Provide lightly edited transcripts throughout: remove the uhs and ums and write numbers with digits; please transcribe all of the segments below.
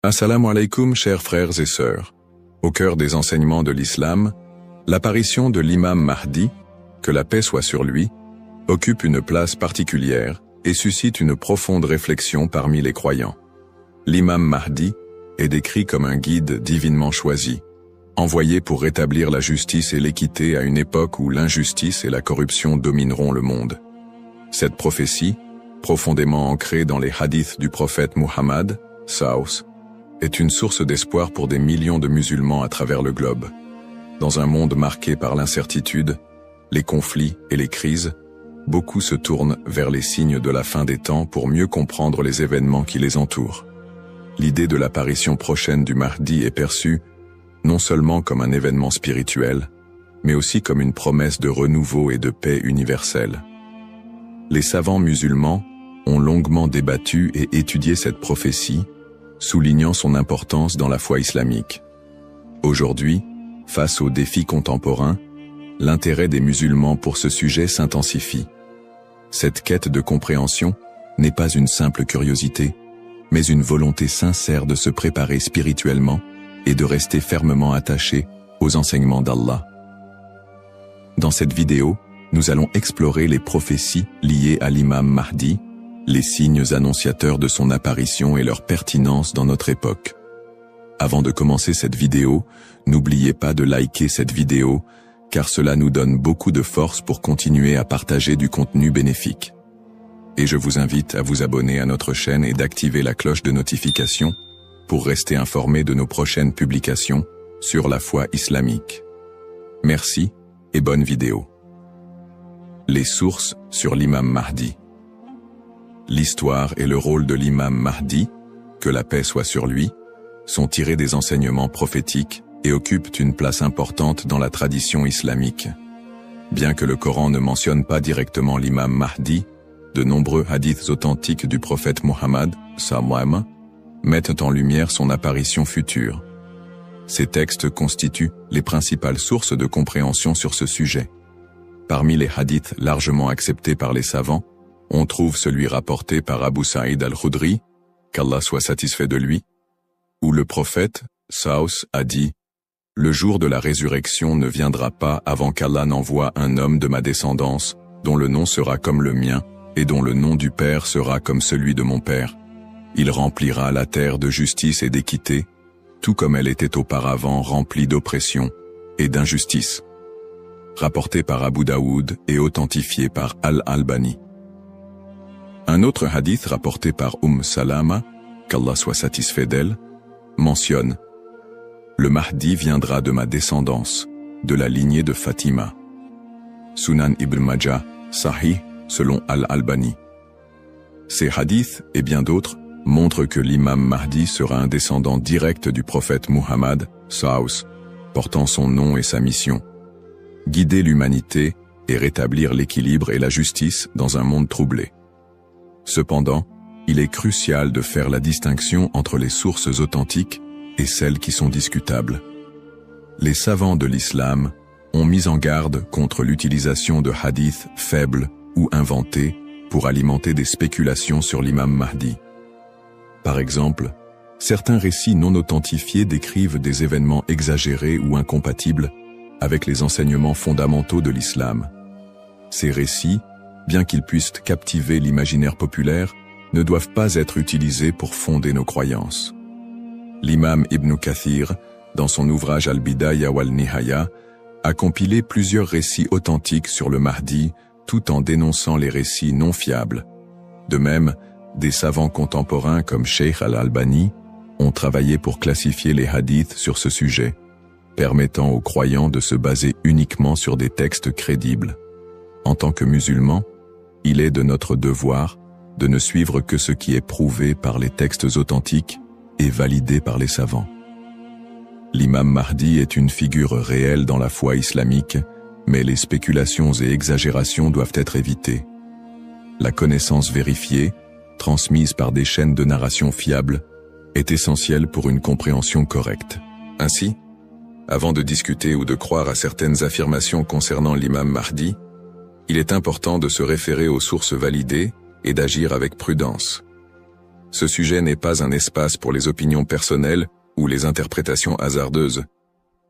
Assalamu alaikum, chers frères et sœurs. Au cœur des enseignements de l'islam, l'apparition de l'imam Mahdi, que la paix soit sur lui, occupe une place particulière et suscite une profonde réflexion parmi les croyants. L'imam Mahdi est décrit comme un guide divinement choisi, envoyé pour rétablir la justice et l'équité à une époque où l'injustice et la corruption domineront le monde. Cette prophétie, profondément ancrée dans les hadiths du prophète Muhammad, Saus, est une source d'espoir pour des millions de musulmans à travers le globe. Dans un monde marqué par l'incertitude, les conflits et les crises, beaucoup se tournent vers les signes de la fin des temps pour mieux comprendre les événements qui les entourent. L'idée de l'apparition prochaine du Mahdi est perçue non seulement comme un événement spirituel, mais aussi comme une promesse de renouveau et de paix universelle. Les savants musulmans ont longuement débattu et étudié cette prophétie, soulignant son importance dans la foi islamique. Aujourd'hui, face aux défis contemporains, l'intérêt des musulmans pour ce sujet s'intensifie. Cette quête de compréhension n'est pas une simple curiosité, mais une volonté sincère de se préparer spirituellement et de rester fermement attaché aux enseignements d'Allah. Dans cette vidéo, nous allons explorer les prophéties liées à l'imam Mahdi, les signes annonciateurs de son apparition et leur pertinence dans notre époque. Avant de commencer cette vidéo, n'oubliez pas de liker cette vidéo, car cela nous donne beaucoup de force pour continuer à partager du contenu bénéfique. Et je vous invite à vous abonner à notre chaîne et d'activer la cloche de notification pour rester informé de nos prochaines publications sur la foi islamique. Merci et bonne vidéo. Les sources sur l'imam Mahdi. L'histoire et le rôle de l'imam Mahdi, que la paix soit sur lui, sont tirés des enseignements prophétiques et occupent une place importante dans la tradition islamique. Bien que le Coran ne mentionne pas directement l'imam Mahdi, de nombreux hadiths authentiques du prophète Muhammad, sallam, mettent en lumière son apparition future. Ces textes constituent les principales sources de compréhension sur ce sujet. Parmi les hadiths largement acceptés par les savants, on trouve celui rapporté par Abu Saïd al-Khudri, qu'Allah soit satisfait de lui, où le prophète, Saus, a dit « Le jour de la résurrection ne viendra pas avant qu'Allah n'envoie un homme de ma descendance, dont le nom sera comme le mien, et dont le nom du Père sera comme celui de mon Père. Il remplira la terre de justice et d'équité, tout comme elle était auparavant remplie d'oppression et d'injustice. » Rapporté par Abu Daoud et authentifié par Al-Albani. Un autre hadith rapporté par Salama, qu'Allah soit satisfait d'elle, mentionne « Le Mahdi viendra de ma descendance, de la lignée de Fatima. » Sunan Ibn Majah, Sahih, selon Al-Albani. Ces hadiths, et bien d'autres, montrent que l'imam Mahdi sera un descendant direct du prophète Muhammad, Saus, portant son nom et sa mission. Guider l'humanité et rétablir l'équilibre et la justice dans un monde troublé. Cependant, il est crucial de faire la distinction entre les sources authentiques et celles qui sont discutables. Les savants de l'islam ont mis en garde contre l'utilisation de hadiths faibles ou inventés pour alimenter des spéculations sur l'imam Mahdi. Par exemple, certains récits non authentifiés décrivent des événements exagérés ou incompatibles avec les enseignements fondamentaux de l'islam. Ces récits, bien qu'ils puissent captiver l'imaginaire populaire, ne doivent pas être utilisés pour fonder nos croyances. L'imam Ibn Kathir, dans son ouvrage Al-Bidaya wal-Nihaya, a compilé plusieurs récits authentiques sur le Mahdi, tout en dénonçant les récits non fiables. De même, des savants contemporains comme Sheikh Al-Albani ont travaillé pour classifier les hadiths sur ce sujet, permettant aux croyants de se baser uniquement sur des textes crédibles. En tant que musulmans, il est de notre devoir de ne suivre que ce qui est prouvé par les textes authentiques et validé par les savants. L'imam Mahdi est une figure réelle dans la foi islamique, mais les spéculations et exagérations doivent être évitées. La connaissance vérifiée, transmise par des chaînes de narration fiables, est essentielle pour une compréhension correcte. Ainsi, avant de discuter ou de croire à certaines affirmations concernant l'imam Mahdi, il est important de se référer aux sources validées et d'agir avec prudence. ce sujet n'est pas un espace pour les opinions personnelles ou les interprétations hasardeuses,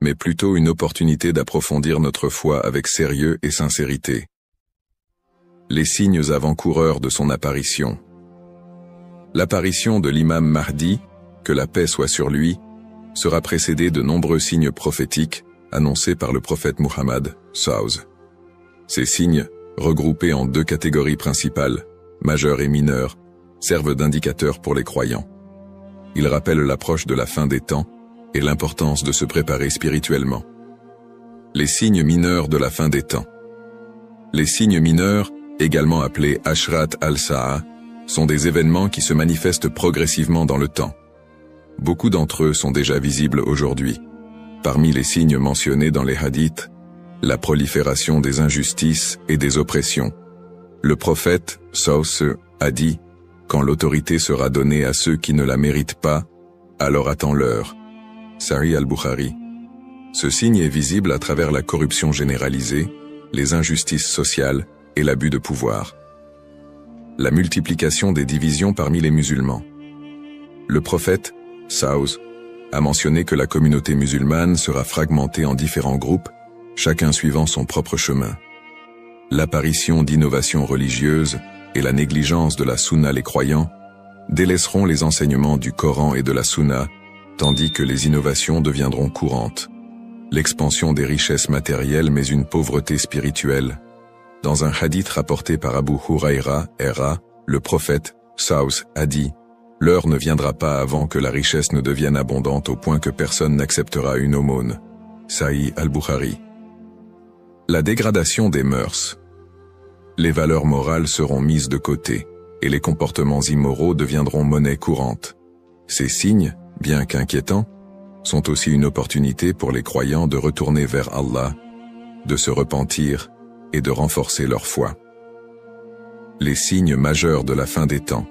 mais plutôt une opportunité d'approfondir notre foi avec sérieux et sincérité. Les signes avant-coureurs de son apparition. L'apparition de l'imam Mahdi, que la paix soit sur lui, sera précédée de nombreux signes prophétiques annoncés par le prophète Muhammad, SAW. Ces signes, regroupés en deux catégories principales, majeurs et mineurs, servent d'indicateurs pour les croyants. Ils rappellent l'approche de la fin des temps et l'importance de se préparer spirituellement. Les signes mineurs de la fin des temps. Les signes mineurs, également appelés Ashrat al-Sa'a, sont des événements qui se manifestent progressivement dans le temps. Beaucoup d'entre eux sont déjà visibles aujourd'hui. Parmi les signes mentionnés dans les hadiths, la prolifération des injustices et des oppressions. Le prophète, SAW, a dit « Quand l'autorité sera donnée à ceux qui ne la méritent pas, alors attends-leur » Sahih al-Bukhari. Ce signe est visible à travers la corruption généralisée, les injustices sociales et l'abus de pouvoir. La multiplication des divisions parmi les musulmans. Le prophète, SAW, a mentionné que la communauté musulmane sera fragmentée en différents groupes, chacun suivant son propre chemin. L'apparition d'innovations religieuses et la négligence de la sunna les croyants délaisseront les enseignements du Coran et de la sunna, tandis que les innovations deviendront courantes. L'expansion des richesses matérielles mais une pauvreté spirituelle. Dans un hadith rapporté par Abu Huraira, le prophète, SAW, a dit « L'heure ne viendra pas avant que la richesse ne devienne abondante au point que personne n'acceptera une aumône. » Sahih al-Bukhari. La dégradation des mœurs. Les valeurs morales seront mises de côté, et les comportements immoraux deviendront monnaie courante. Ces signes, bien qu'inquiétants, sont aussi une opportunité pour les croyants de retourner vers Allah, de se repentir et de renforcer leur foi. Les signes majeurs de la fin des temps.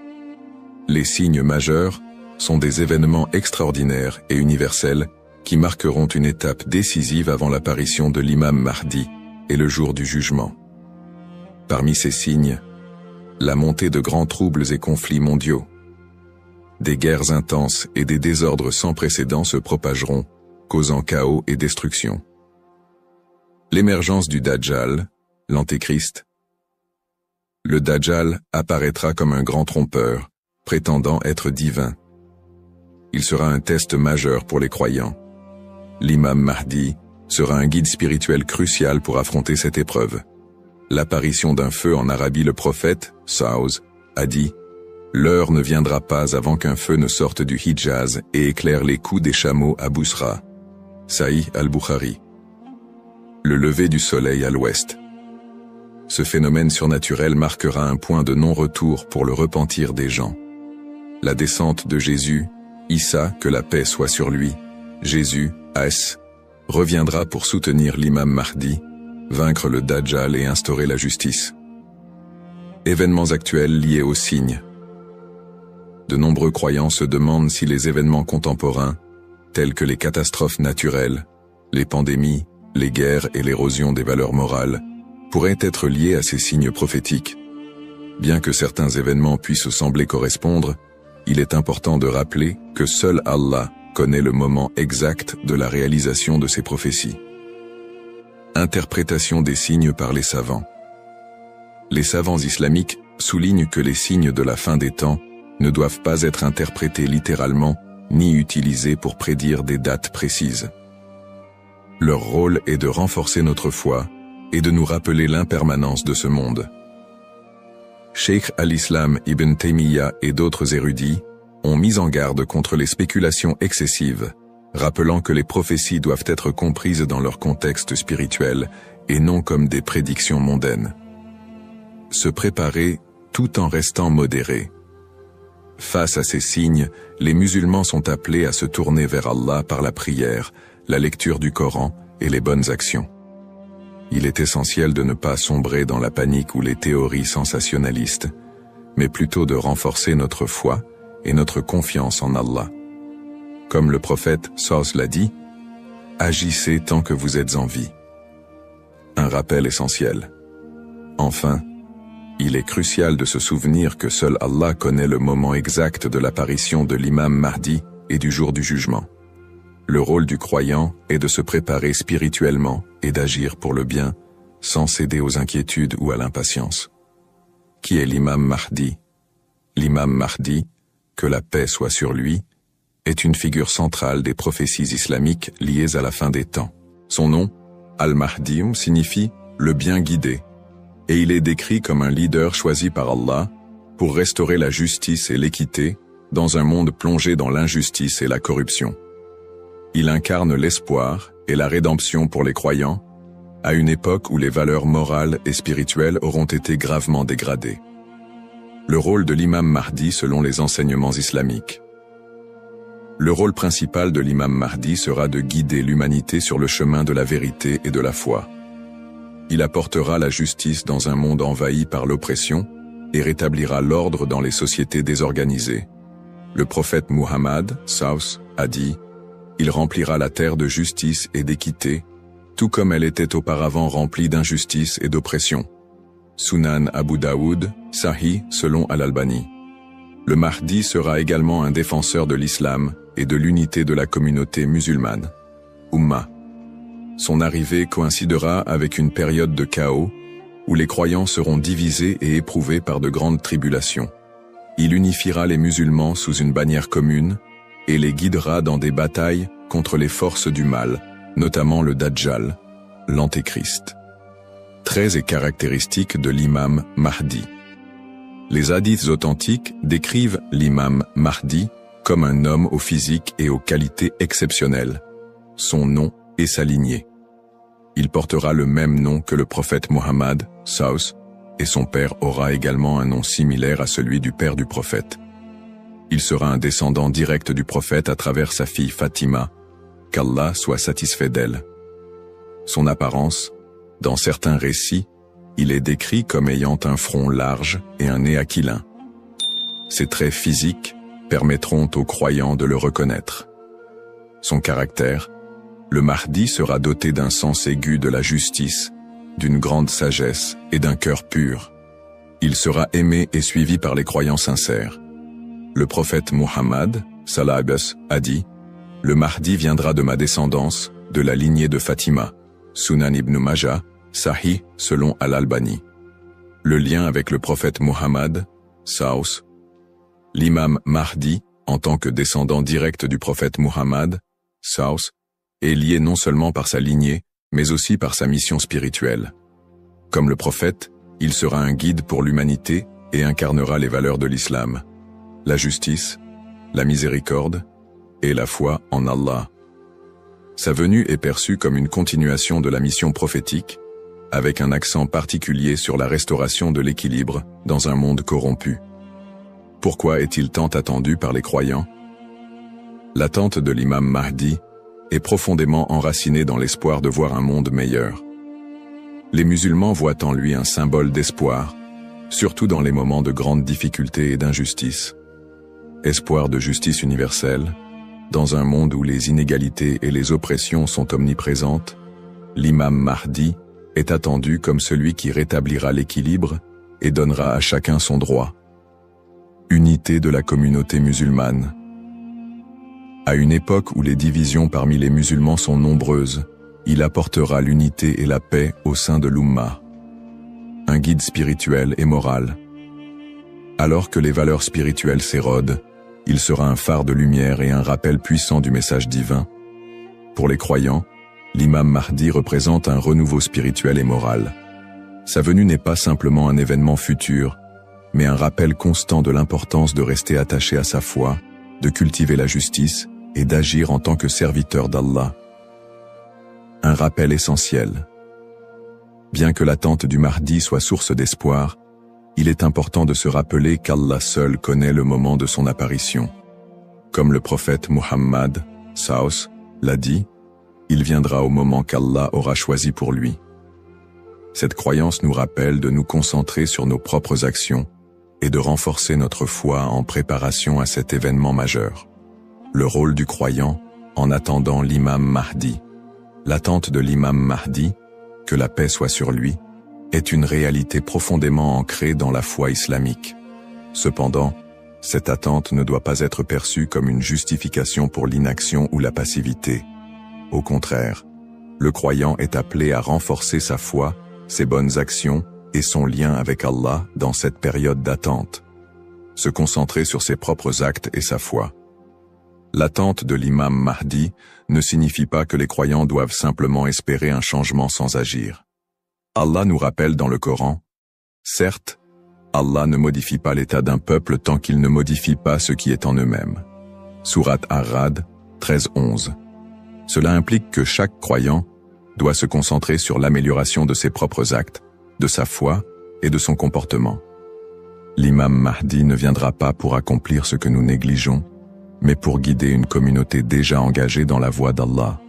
Les signes majeurs sont des événements extraordinaires et universels qui marqueront une étape décisive avant l'apparition de l'imam Mahdi et le jour du jugement. Parmi ces signes, la montée de grands troubles et conflits mondiaux. Des guerres intenses et des désordres sans précédent se propageront, causant chaos et destruction. L'émergence du Dajjal, l'Antéchrist. Le Dajjal apparaîtra comme un grand trompeur, prétendant être divin. Il sera un test majeur pour les croyants. L'imam Mahdi sera un guide spirituel crucial pour affronter cette épreuve. L'apparition d'un feu en Arabie. Le prophète, SAW, a dit « L'heure ne viendra pas avant qu'un feu ne sorte du Hijaz et éclaire les coups des chameaux à Bousra. » Sahih al-Bukhari. Le lever du soleil à l'ouest. Ce phénomène surnaturel marquera un point de non-retour pour le repentir des gens. La descente de Jésus, Issa, que la paix soit sur lui, Jésus, As, reviendra pour soutenir l'imam Mahdi, vaincre le Dajjal et instaurer la justice. Événements actuels liés aux signes. De nombreux croyants se demandent si les événements contemporains, tels que les catastrophes naturelles, les pandémies, les guerres et l'érosion des valeurs morales, pourraient être liés à ces signes prophétiques. Bien que certains événements puissent sembler correspondre, il est important de rappeler que seul Allah connaît le moment exact de la réalisation de ces prophéties. Interprétation des signes par les savants. Les savants islamiques soulignent que les signes de la fin des temps ne doivent pas être interprétés littéralement ni utilisés pour prédire des dates précises. Leur rôle est de renforcer notre foi et de nous rappeler l'impermanence de ce monde. Cheikh al-Islam Ibn Taymiyyah et d'autres érudits ont mis en garde contre les spéculations excessives, rappelant que les prophéties doivent être comprises dans leur contexte spirituel et non comme des prédictions mondaines. Se préparer tout en restant modéré. Face à ces signes, les musulmans sont appelés à se tourner vers Allah par la prière, la lecture du Coran et les bonnes actions. Il est essentiel de ne pas sombrer dans la panique ou les théories sensationnalistes, mais plutôt de renforcer notre foi et notre confiance en Allah. Comme le prophète SAW l'a dit, « Agissez tant que vous êtes en vie ». Un rappel essentiel. Enfin, Il est crucial de se souvenir que seul Allah connaît le moment exact de l'apparition de l'imam Mahdi et du jour du jugement. Le rôle du croyant est de se préparer spirituellement et d'agir pour le bien, sans céder aux inquiétudes ou à l'impatience. Qui est l'imam Mahdi? L'imam Mahdi, que la paix soit sur lui, est une figure centrale des prophéties islamiques liées à la fin des temps. Son nom, Al-Mahdi, signifie « le bien guidé », et il est décrit comme un leader choisi par Allah pour restaurer la justice et l'équité dans un monde plongé dans l'injustice et la corruption. Il incarne l'espoir et la rédemption pour les croyants, à une époque où les valeurs morales et spirituelles auront été gravement dégradées. Le rôle de l'imam Mahdi selon les enseignements islamiques. Le rôle principal de l'imam Mahdi sera de guider l'humanité sur le chemin de la vérité et de la foi. Il apportera la justice dans un monde envahi par l'oppression et rétablira l'ordre dans les sociétés désorganisées. Le prophète Muhammad, Saus, a dit « Il remplira la terre de justice et d'équité, tout comme elle était auparavant remplie d'injustice et d'oppression. » Sunan Abu Daoud, Sahih selon Al-Albani. Le Mahdi sera également un défenseur de l'islam et de l'unité de la communauté musulmane. Ummah. Son arrivée coïncidera avec une période de chaos où les croyants seront divisés et éprouvés par de grandes tribulations. Il unifiera les musulmans sous une bannière commune et les guidera dans des batailles contre les forces du mal, notamment le Dajjal, l'Antéchrist. Traits et caractéristiques de l'imam Mahdi. Les hadiths authentiques décrivent l'imam Mahdi comme un homme au physique et aux qualités exceptionnelles. Son nom et sa lignée. Il portera le même nom que le prophète Muhammad, Saus, et son père aura également un nom similaire à celui du père du prophète. Il sera un descendant direct du prophète à travers sa fille Fatima, qu'Allah soit satisfait d'elle. Son apparence, dans certains récits, il est décrit comme ayant un front large et un nez aquilin. Ses traits physiques permettront aux croyants de le reconnaître. Son caractère, le Mahdi sera doté d'un sens aigu de la justice, d'une grande sagesse et d'un cœur pur. Il sera aimé et suivi par les croyants sincères. Le prophète Muhammad, sallallahu alayhi wa sallam, a dit « Le Mahdi viendra de ma descendance, de la lignée de Fatima. » Sunan ibn Majah, Sahih selon Al-Albani. Le lien avec le prophète Muhammad, Saus. L'imam Mahdi, en tant que descendant direct du prophète Muhammad, Saus, est lié non seulement par sa lignée, mais aussi par sa mission spirituelle. Comme le prophète, il sera un guide pour l'humanité et incarnera les valeurs de l'islam, la justice, la miséricorde et la foi en Allah. Sa venue est perçue comme une continuation de la mission prophétique, avec un accent particulier sur la restauration de l'équilibre dans un monde corrompu. Pourquoi est-il tant attendu par les croyants? L'attente de l'imam Mahdi est profondément enracinée dans l'espoir de voir un monde meilleur. Les musulmans voient en lui un symbole d'espoir, surtout dans les moments de grandes difficultés et d'injustice. Espoir de justice universelle, dans un monde où les inégalités et les oppressions sont omniprésentes, l'imam Mahdi est attendu comme celui qui rétablira l'équilibre et donnera à chacun son droit. Unité de la communauté musulmane. À une époque où les divisions parmi les musulmans sont nombreuses, il apportera l'unité et la paix au sein de l'Ummah. Un guide spirituel et moral. Alors que les valeurs spirituelles s'érodent, il sera un phare de lumière et un rappel puissant du message divin. Pour les croyants, l'imam Mahdi représente un renouveau spirituel et moral. Sa venue n'est pas simplement un événement futur, mais un rappel constant de l'importance de rester attaché à sa foi, de cultiver la justice et d'agir en tant que serviteur d'Allah. Un rappel essentiel. Bien que l'attente du Mahdi soit source d'espoir, il est important de se rappeler qu'Allah seul connaît le moment de son apparition. Comme le prophète Muhammad, Saus, l'a dit, il viendra au moment qu'Allah aura choisi pour lui. Cette croyance nous rappelle de nous concentrer sur nos propres actions et de renforcer notre foi en préparation à cet événement majeur. Le rôle du croyant en attendant l'imam Mahdi. L'attente de l'imam Mahdi, que la paix soit sur lui, est une réalité profondément ancrée dans la foi islamique. Cependant, cette attente ne doit pas être perçue comme une justification pour l'inaction ou la passivité. Au contraire, le croyant est appelé à renforcer sa foi, ses bonnes actions et son lien avec Allah dans cette période d'attente. Se concentrer sur ses propres actes et sa foi. L'attente de l'imam Mahdi ne signifie pas que les croyants doivent simplement espérer un changement sans agir. Allah nous rappelle dans le Coran, « Certes, Allah ne modifie pas l'état d'un peuple tant qu'il ne modifie pas ce qui est en eux-mêmes. » Sourate Ar-Ra'd 13-11. Cela implique que chaque croyant doit se concentrer sur l'amélioration de ses propres actes, de sa foi et de son comportement. L'imam Mahdi ne viendra pas pour accomplir ce que nous négligeons, mais pour guider une communauté déjà engagée dans la voie d'Allah.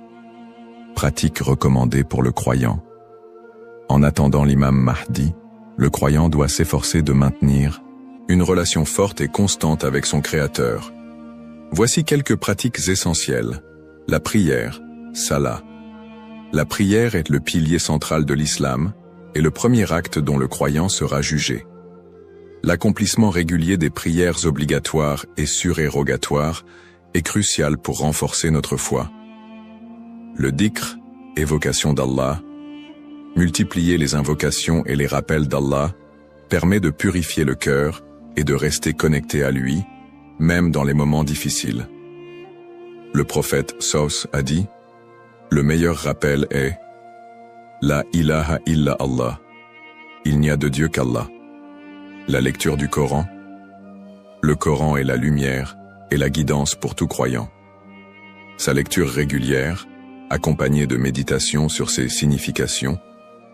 Pratique recommandée pour le croyant. En attendant l'imam Mahdi, le croyant doit s'efforcer de maintenir une relation forte et constante avec son Créateur. Voici quelques pratiques essentielles. La prière, salah. La prière est le pilier central de l'islam et le premier acte dont le croyant sera jugé. L'accomplissement régulier des prières obligatoires et surérogatoires est crucial pour renforcer notre foi. Le dhikr, évocation d'Allah, multiplier les invocations et les rappels d'Allah, permet de purifier le cœur et de rester connecté à lui, même dans les moments difficiles. Le prophète Saus a dit, « Le meilleur rappel est « La ilaha illa Allah » Il n'y a de Dieu qu'Allah. La lecture du Coran. Le Coran est la lumière et la guidance pour tout croyant. Sa lecture régulière, accompagnée de méditation sur ses significations,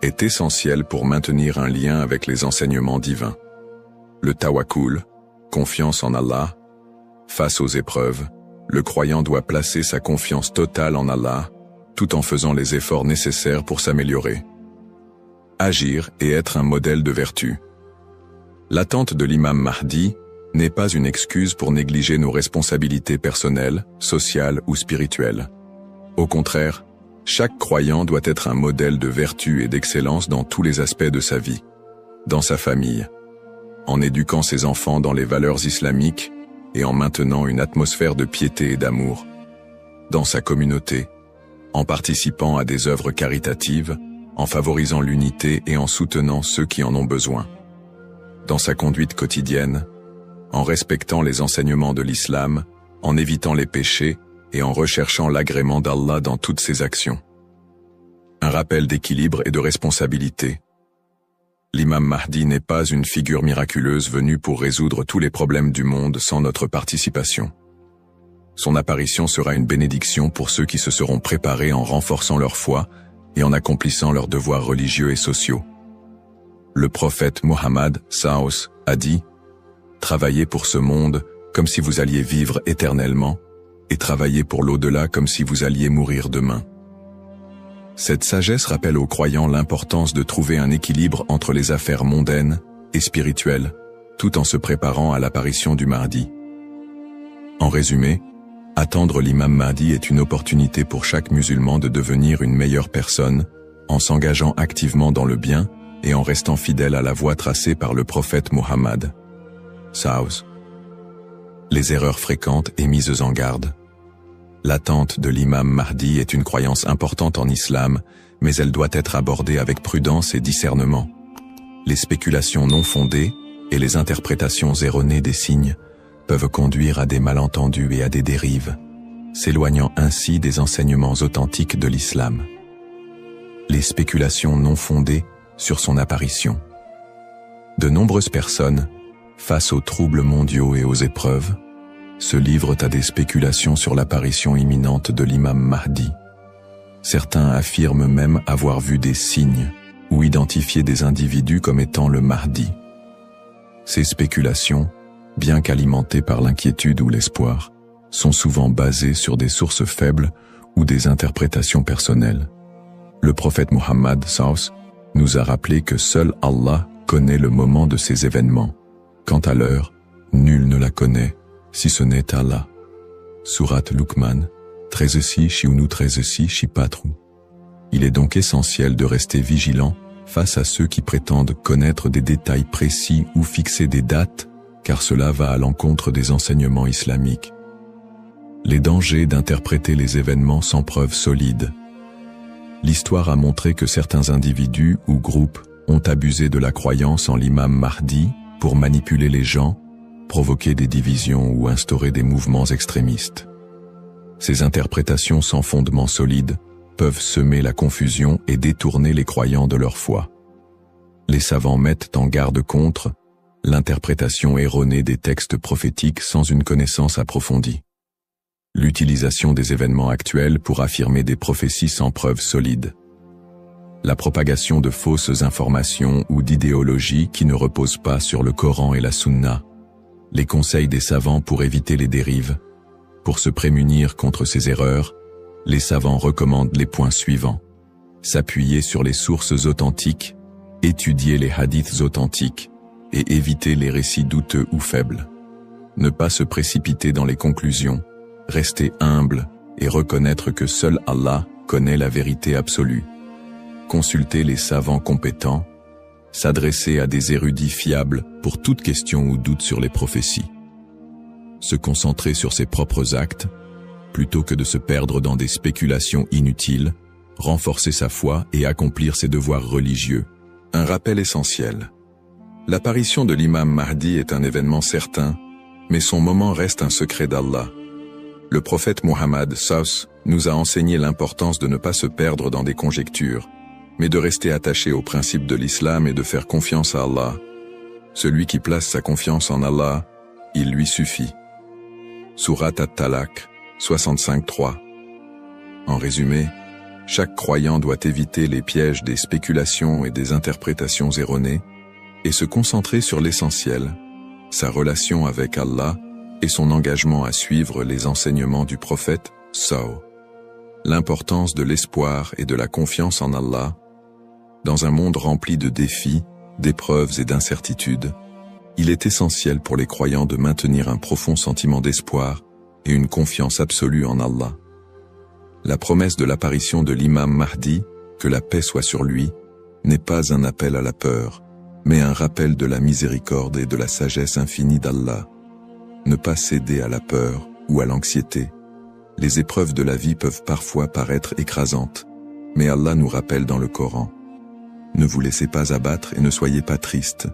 est essentielle pour maintenir un lien avec les enseignements divins. Le tawakkul, confiance en Allah. Face aux épreuves, le croyant doit placer sa confiance totale en Allah, tout en faisant les efforts nécessaires pour s'améliorer. Agir et être un modèle de vertu. L'attente de l'imam Mahdi n'est pas une excuse pour négliger nos responsabilités personnelles, sociales ou spirituelles. Au contraire, chaque croyant doit être un modèle de vertu et d'excellence dans tous les aspects de sa vie. Dans sa famille, en éduquant ses enfants dans les valeurs islamiques et en maintenant une atmosphère de piété et d'amour. Dans sa communauté, en participant à des œuvres caritatives, en favorisant l'unité et en soutenant ceux qui en ont besoin. Dans sa conduite quotidienne, en respectant les enseignements de l'islam, en évitant les péchés et en recherchant l'agrément d'Allah dans toutes ses actions. Un rappel d'équilibre et de responsabilité. L'imam Mahdi n'est pas une figure miraculeuse venue pour résoudre tous les problèmes du monde sans notre participation. Son apparition sera une bénédiction pour ceux qui se seront préparés en renforçant leur foi et en accomplissant leurs devoirs religieux et sociaux. Le prophète Mohammed Saus a dit « Travaillez pour ce monde comme si vous alliez vivre éternellement, et travaillez pour l'au-delà comme si vous alliez mourir demain. » Cette sagesse rappelle aux croyants l'importance de trouver un équilibre entre les affaires mondaines et spirituelles, tout en se préparant à l'apparition du Mahdi. En résumé, attendre l'imam Mahdi est une opportunité pour chaque musulman de devenir une meilleure personne, en s'engageant activement dans le bien et en restant fidèle à la voie tracée par le prophète Mohammed. Saus. Les erreurs fréquentes et mises en garde. L'attente de l'imam Mahdi est une croyance importante en islam, mais elle doit être abordée avec prudence et discernement. Les spéculations non fondées et les interprétations erronées des signes peuvent conduire à des malentendus et à des dérives, s'éloignant ainsi des enseignements authentiques de l'islam. Les spéculations non fondées sur son apparition. De nombreuses personnes, face aux troubles mondiaux et aux épreuves, se livrent à des spéculations sur l'apparition imminente de l'imam Mahdi. Certains affirment même avoir vu des signes ou identifié des individus comme étant le Mahdi. Ces spéculations, bien qu'alimentées par l'inquiétude ou l'espoir, sont souvent basées sur des sources faibles ou des interprétations personnelles. Le prophète Mohammed Saus nous a rappelé que seul Allah connaît le moment de ces événements. Quant à l'heure, nul ne la connaît, si ce n'est Allah. Sourate Luqman, 13 13 4. Il est donc essentiel de rester vigilant face à ceux qui prétendent connaître des détails précis ou fixer des dates, car cela va à l'encontre des enseignements islamiques. Les dangers d'interpréter les événements sans preuves solides. L'histoire a montré que certains individus ou groupes ont abusé de la croyance en l'imam Mahdi pour manipuler les gens, provoquer des divisions ou instaurer des mouvements extrémistes. Ces interprétations sans fondement solide peuvent semer la confusion et détourner les croyants de leur foi. Les savants mettent en garde contre l'interprétation erronée des textes prophétiques sans une connaissance approfondie. L'utilisation des événements actuels pour affirmer des prophéties sans preuves solides. La propagation de fausses informations ou d'idéologies qui ne reposent pas sur le Coran et la Sunna. Les conseils des savants pour éviter les dérives. Pour se prémunir contre ces erreurs, les savants recommandent les points suivants. S'appuyer sur les sources authentiques, étudier les hadiths authentiques et éviter les récits douteux ou faibles. Ne pas se précipiter dans les conclusions, rester humble et reconnaître que seul Allah connaît la vérité absolue. Consulter les savants compétents, s'adresser à des érudits fiables pour toute question ou doute sur les prophéties. Se concentrer sur ses propres actes, plutôt que de se perdre dans des spéculations inutiles, renforcer sa foi et accomplir ses devoirs religieux. Un rappel essentiel. L'apparition de l'imam Mahdi est un événement certain, mais son moment reste un secret d'Allah. Le prophète Mohammed SAW nous a enseigné l'importance de ne pas se perdre dans des conjectures, mais de rester attaché aux principes de l'islam et de faire confiance à Allah. Celui qui place sa confiance en Allah, il lui suffit. Surat At-Talaq, 65-3. En résumé, chaque croyant doit éviter les pièges des spéculations et des interprétations erronées et se concentrer sur l'essentiel, sa relation avec Allah et son engagement à suivre les enseignements du prophète SAW. L'importance de l'espoir et de la confiance en Allah. Dans un monde rempli de défis, d'épreuves et d'incertitudes, il est essentiel pour les croyants de maintenir un profond sentiment d'espoir et une confiance absolue en Allah. La promesse de l'apparition de l'imam Mahdi, que la paix soit sur lui, n'est pas un appel à la peur, mais un rappel de la miséricorde et de la sagesse infinie d'Allah. Ne pas céder à la peur ou à l'anxiété. Les épreuves de la vie peuvent parfois paraître écrasantes, mais Allah nous rappelle dans le Coran. Ne vous laissez pas abattre et ne soyez pas tristes.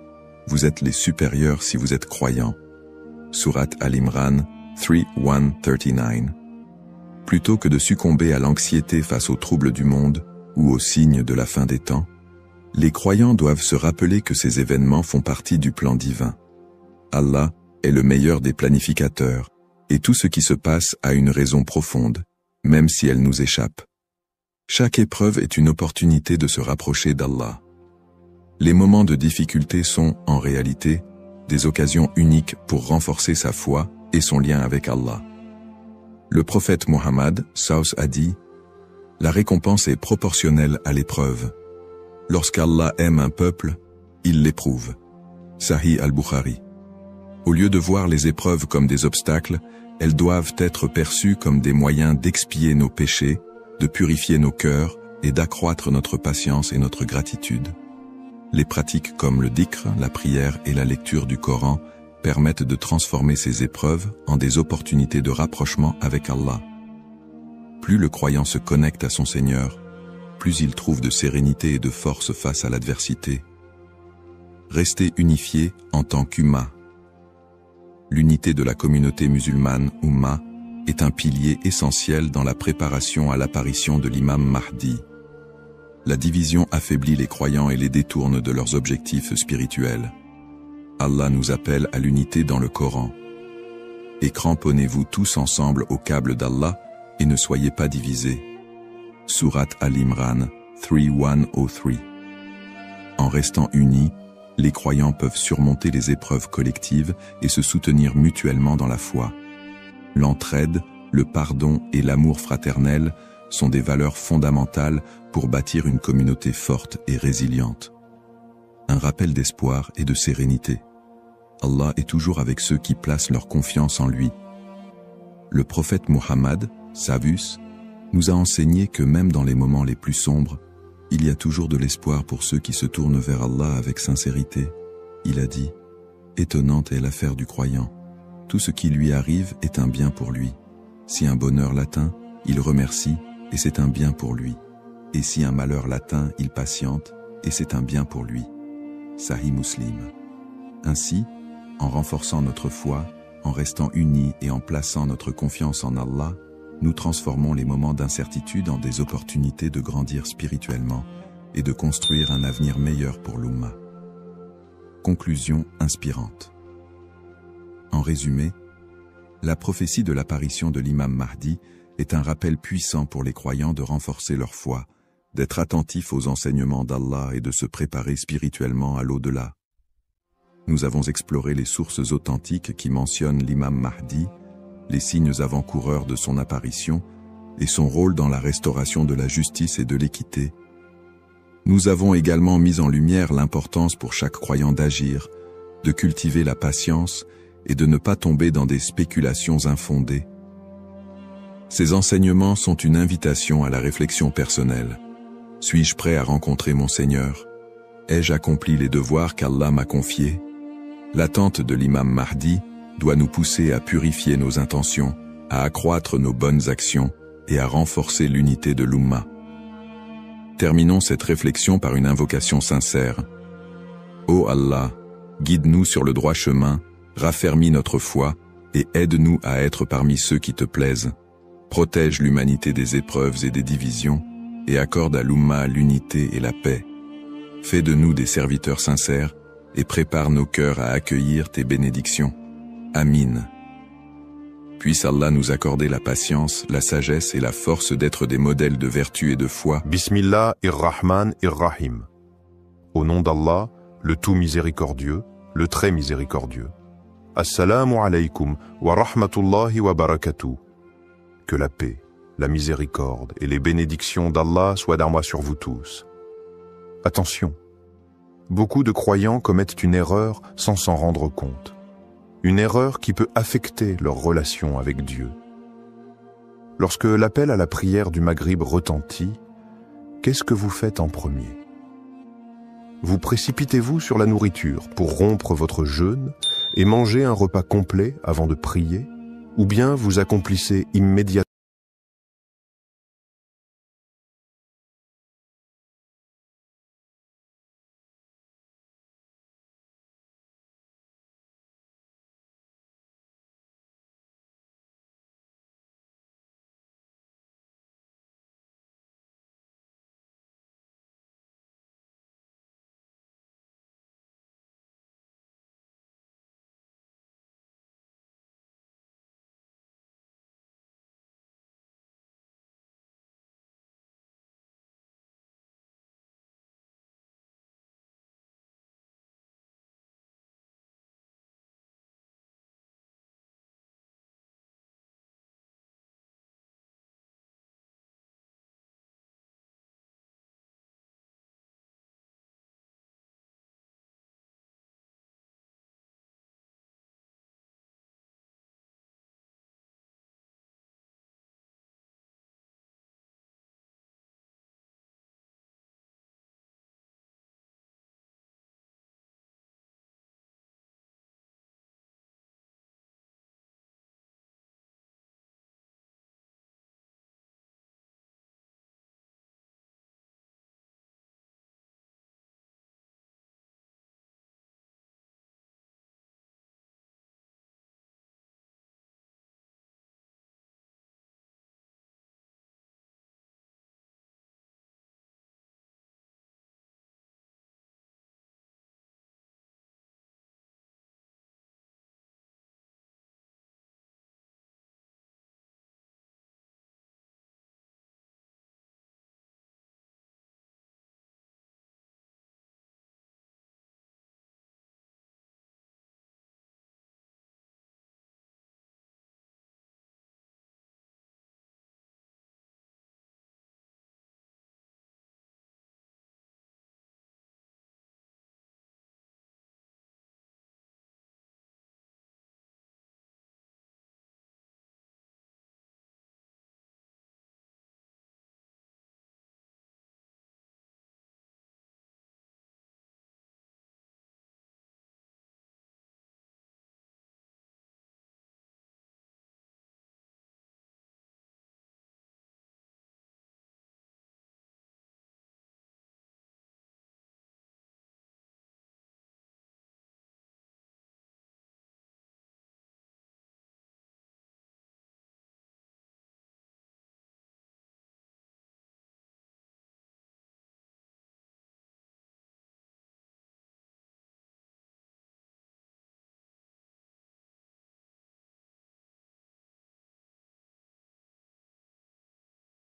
Vous êtes les supérieurs si vous êtes croyants. Surat Al-Imran 3:139. Plutôt que de succomber à l'anxiété face aux troubles du monde ou aux signes de la fin des temps, les croyants doivent se rappeler que ces événements font partie du plan divin. Allah est le meilleur des planificateurs, et tout ce qui se passe a une raison profonde, même si elle nous échappe. Chaque épreuve est une opportunité de se rapprocher d'Allah. Les moments de difficulté sont, en réalité, des occasions uniques pour renforcer sa foi et son lien avec Allah. Le prophète Mohammed SAW a dit « La récompense est proportionnelle à l'épreuve. Lorsqu'Allah aime un peuple, il l'éprouve. » Sahih al-Bukhari. Au lieu de voir les épreuves comme des obstacles, elles doivent être perçues comme des moyens d'expier nos péchés, de purifier nos cœurs et d'accroître notre patience et notre gratitude. Les pratiques comme le dhikr, la prière et la lecture du Coran permettent de transformer ces épreuves en des opportunités de rapprochement avec Allah. Plus le croyant se connecte à son Seigneur, plus il trouve de sérénité et de force face à l'adversité. Rester unifié en tant qu'Umma. L'unité de la communauté musulmane, Umma, est un pilier essentiel dans la préparation à l'apparition de l'imam Mahdi. La division affaiblit les croyants et les détourne de leurs objectifs spirituels. Allah nous appelle à l'unité dans le Coran. Et cramponnez-vous tous ensemble au câble d'Allah et ne soyez pas divisés. Surat Al-Imran 3:103. En restant unis, les croyants peuvent surmonter les épreuves collectives et se soutenir mutuellement dans la foi. L'entraide, le pardon et l'amour fraternel sont des valeurs fondamentales pour bâtir une communauté forte et résiliente. Un rappel d'espoir et de sérénité. Allah est toujours avec ceux qui placent leur confiance en lui. Le prophète Mohammed, Savus, nous a enseigné que même dans les moments les plus sombres, Il y a toujours de l'espoir pour ceux qui se tournent vers Allah avec sincérité. Il a dit, étonnante est l'affaire du croyant. Tout ce qui lui arrive est un bien pour lui. Si un bonheur l'atteint, il remercie, et c'est un bien pour lui. Et si un malheur l'atteint, il patiente, et c'est un bien pour lui. Sahih Muslim. Ainsi, en renforçant notre foi, en restant unis et en plaçant notre confiance en Allah, nous transformons les moments d'incertitude en des opportunités de grandir spirituellement et de construire un avenir meilleur pour l'Ummah. Conclusion inspirante. En résumé, la prophétie de l'apparition de l'imam Mahdi est un rappel puissant pour les croyants de renforcer leur foi, d'être attentifs aux enseignements d'Allah et de se préparer spirituellement à l'au-delà. Nous avons exploré les sources authentiques qui mentionnent l'imam Mahdi, les signes avant-coureurs de son apparition et son rôle dans la restauration de la justice et de l'équité. Nous avons également mis en lumière l'importance pour chaque croyant d'agir, de cultiver la patience et de ne pas tomber dans des spéculations infondées. Ces enseignements sont une invitation à la réflexion personnelle. Suis-je prêt à rencontrer mon Seigneur? Ai-je accompli les devoirs qu'Allah m'a confiés? L'attente de l'imam Mahdi doit nous pousser à purifier nos intentions, à accroître nos bonnes actions et à renforcer l'unité de l'Ummah. Terminons cette réflexion par une invocation sincère. Ô Allah, guide-nous sur le droit chemin, raffermis notre foi et aide-nous à être parmi ceux qui te plaisent. Protège l'humanité des épreuves et des divisions et accorde à l'Ummah l'unité et la paix. Fais de nous des serviteurs sincères et prépare nos cœurs à accueillir tes bénédictions. Amin. Puisse Allah nous accorder la patience, la sagesse et la force d'être des modèles de vertu et de foi. Bismillahir-Rahman-ir-Rahim. Au nom d'Allah, le tout miséricordieux, le très miséricordieux. Assalamu alaykum wa rahmatullahi wa barakatuh. Que la paix, la miséricorde et les bénédictions d'Allah soient d'armois sur vous tous. Attention, beaucoup de croyants commettent une erreur sans s'en rendre compte. Une erreur qui peut affecter leur relation avec Dieu. Lorsque l'appel à la prière du Maghrib retentit, qu'est-ce que vous faites en premier? Vous précipitez-vous sur la nourriture pour rompre votre jeûne et manger un repas complet avant de prier, ou bien vous accomplissez immédiatement